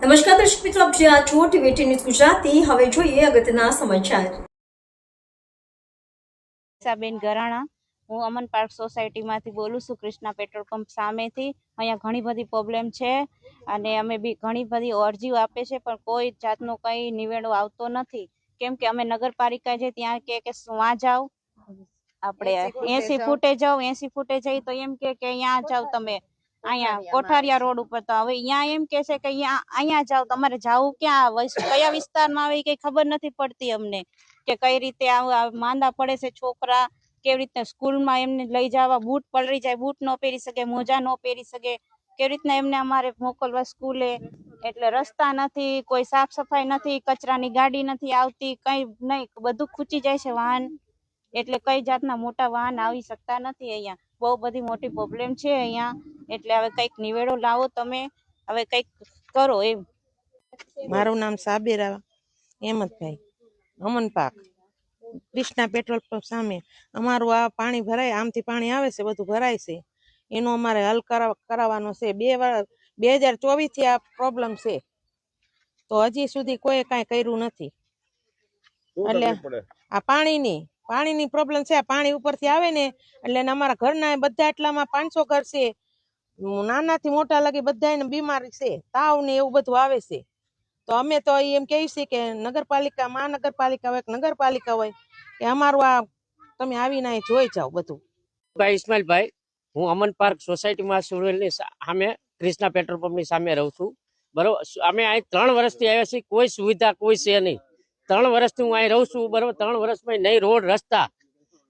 નમસ્કાર દર્શક મિત્રો, આપ જ્યાં છો ટીવી ન્યૂઝ ગુજરાતી. હવે જોઈએ અગત્યના સમાચાર. બેન ગરાણા, હું અમન પાર્ક સોસાયટીમાંથી બોલું છું, કૃષ્ણા પેટ્રોલ પંપ સામેથી. અહીંયા ઘણી બધી પ્રોબ્લેમ છે અને અમે બી ઘણી બધી અરજીઓ આપે છે, પણ કોઈ જાતનો કંઈ નિવેડો આવતો નથી. કેમ કે અમે નગરપાલિકા છે ત્યાં કે વાં જાઓ, આપણે 80 ફૂટે જાઓ, 80 ફૂટે જઈ તો એમ કે અહીંયા જાઓ તમે, અહીંયા કોઠારિયા રોડ ઉપર. તો હવે અહીંયા એમ કે છે કે અહીંયા જાઓ, તમારે જાવું ક્યાં, કયા વિસ્તારમાં આવે કઈ ખબર નથી પડતી અમને, કે કઈ રીતે માંદા પડે છે છોકરા, કેવી રીતે સ્કૂલમાં એમને લઈ જવા, બૂટ પલળી જાય, બૂટ ન પહેરી શકે, મોજા ન પહેરી શકે, કેવી રીતના એમને અમારે મોકલવા સ્કૂલે. એટલે રસ્તા નથી, કોઈ સાફ સફાઈ નથી, કચરાની ગાડી નથી આવતી, કઈ નહીં, બધું ખૂંચી જાય છે વાહન. એટલે કઈ જાતના મોટા વાહન આવી શકતા નથી. અહીંયા બહુ બધી મોટી પ્રોબ્લેમ છે અહીંયા. એટલે હવે કઈક નિવેડો લાવો તમે, હવે કઈક કરો એમ. મારું નામ સાબેરા હેમંતભાઈ, અમન પાક, કૃષ્ણા પેટ્રોલ પંપ સામે. અમારું આ પાણી ભરાય, આમથી પાણી આવે છે, બધું ભરાય છે, એનો અમારે હલ કરાવવાનો છે. 2024 થી આ પ્રોબ્લેમ છે, તો હજી સુધી કોઈ કાંઈ કર્યું નથી. એટલે આ પાણીની પ્રોબ્લેમ છે. આ પાણી ઉપરથી આવે ને એટલે અમારા ઘરના બધા એટલામાં 500 ઘર છે, નાનાથી મોટા લગી બધા બીમારી છે, તાવ ને એવું બધું આવે છે. તો અમે તો એમ કહીએ છીએ કે નગરપાલિકા, મહાનગરપાલિકા હોય, નગરપાલિકા હોય, કે અમારું આ તમે આવીને અહીં જોઈ જાઓ બધું. ભાઈ ઇસ્માઇલભાઈ, હું અમન પાર્ક સોસાયટીમાં સુરવેલની સામે કૃષ્ણા પેટ્રોલ પંપની સામે રહું છું. બરોબર, અમે અહીં 3 વર્ષથી આવ્યા છીએ, કોઈ સુવિધા કોઈ છે નહીં. 3 વર્ષથી હું અહીં રહું છું. બરોબર, 3 વર્ષમાં નહીં રોડ રસ્તા,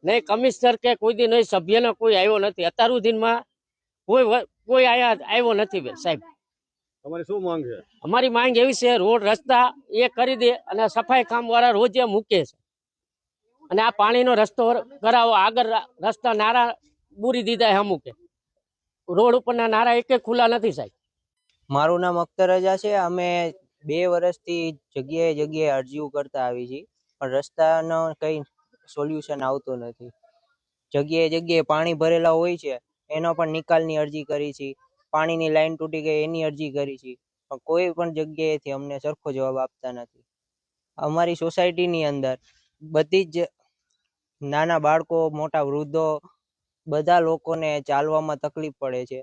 નહીં કમિશનર કે કોઈ દી નહીં સભ્યનો કોઈ આવ્યો નથી. અત્યાર સુધીમાં કોઈ આવ્યો નથી સાહેબ. તમારી શું માંગ છે? અમારી માંગ એવી છે, રોડ રસ્તા એ કરી દે અને સફાઈ કામ વાળા રોજ એ મૂકે છે, અને આ પાણીનો રસ્તો કરાવો. આગળ રસ્તા નારા બુરી દીધા અમુકે, રોડ ઉપરના નારા એક ખુલ્લા નથી સાહેબ. મારું નામ અખ્તર રજા છે. અમે 2 વર્ષથી જગ્યાએ અરજીઓ કરતા આવી છીએ, પણ રસ્તાનો કઈ સોલ્યુશન આવતું નથી. જગ્યાએ પાણી ભરેલા હોય છે, એનો પણ નિકાલની અરજી કરી છે. પાણીની લાઈન તૂટી ગઈ એની અરજી કરી છે, પણ કોઈ પણ જગ્યાએથી અમને સરખો જવાબ આપતા નથી. અમારી સોસાયટીની અંદર બધી જ નાના બાળકો, મોટા વૃદ્ધો, બધા લોકોને ચાલવામાં તકલીફ પડે છે.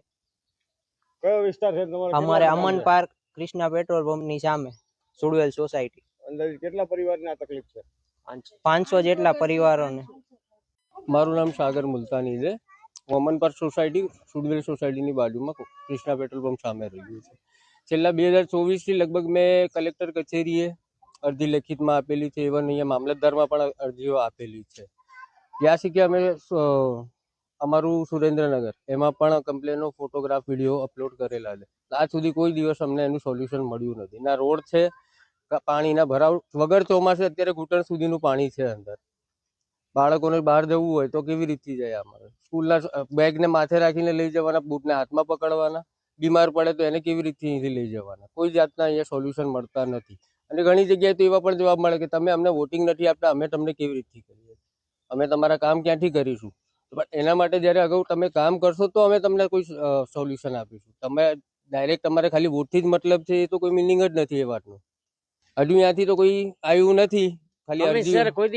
કયો વિસ્તાર છે તમારો? અમારે અમન પાર્ક કૃષ્ણા પેટ્રોલ પંપની સામે સુડવેલ સોસાયટી. અંદાજે કેટલા પરિવારને આ તકલીફ છે? 500 જેટલા પરિવારોને. મારું નામ સાગર મુલતાની છે. હું અમન પાર્ક સોસાયટી, સુડવેલ સોસાયટીની બાજુમાં કૃષ્ણા પેટ્રોલ પંપ સામે રહ્યું છે. છેલ્લા 2024 થી લગભગ મેં કલેક્ટર કચેરીએ અરજી લેખિતમાં આપેલી છે. ઇવન અહીંયા મામલતદારમાં પણ અરજીઓ આપેલી છે. ત્યાં સુધી અમે અમારું સુરેન્દ્રનગર એમાં પણ કમ્પ્લેનો, ફોટોગ્રાફ, વિડીયો અપલોડ કરેલા છે. આજ સુધી કોઈ દિવસ અમને એનું સોલ્યુશન મળ્યું નથી. ના રોડ છે, પાણીના ભરાવ વગર ચોમાસે અત્યારે ઘૂંટણ સુધીનું પાણી છે અંદર. બાળકોને બહાર જવું હોય તો કેવી રીતે જાય? અમારે સ્કૂલના બેગને માથે રાખીને લઈ જવાના, બૂટને હાથમાં પકડવાના, બીમાર પડે તો એને કેવી રીતે અહીંથી લઈ જવાના? કોઈ જાતના અહીંયા સોલ્યુશન મળતા નથી. અને ઘણી જગ્યાએ તો એવા પણ જવાબ મળે કે તમે અમને વોટિંગ નથી આપતા, અમે તમને કેવી રીતે કરીએ? અમે તમારા કામ ક્યાંથી કરીશું? બટ એના માટે જ્યારે અગાઉ તમે કામ કરશો તો અમે તમને કોઈ સોલ્યુશન આપીશું. તમે ડાયરેક્ટ તમારે ખાલી વોટથી જ મતલબ છે, એ તો કોઈ મિનિંગ જ નથી એ વાતનો. હજુ ત્યાંથી તો કોઈ આવ્યું નથી, ખાલી કોઈ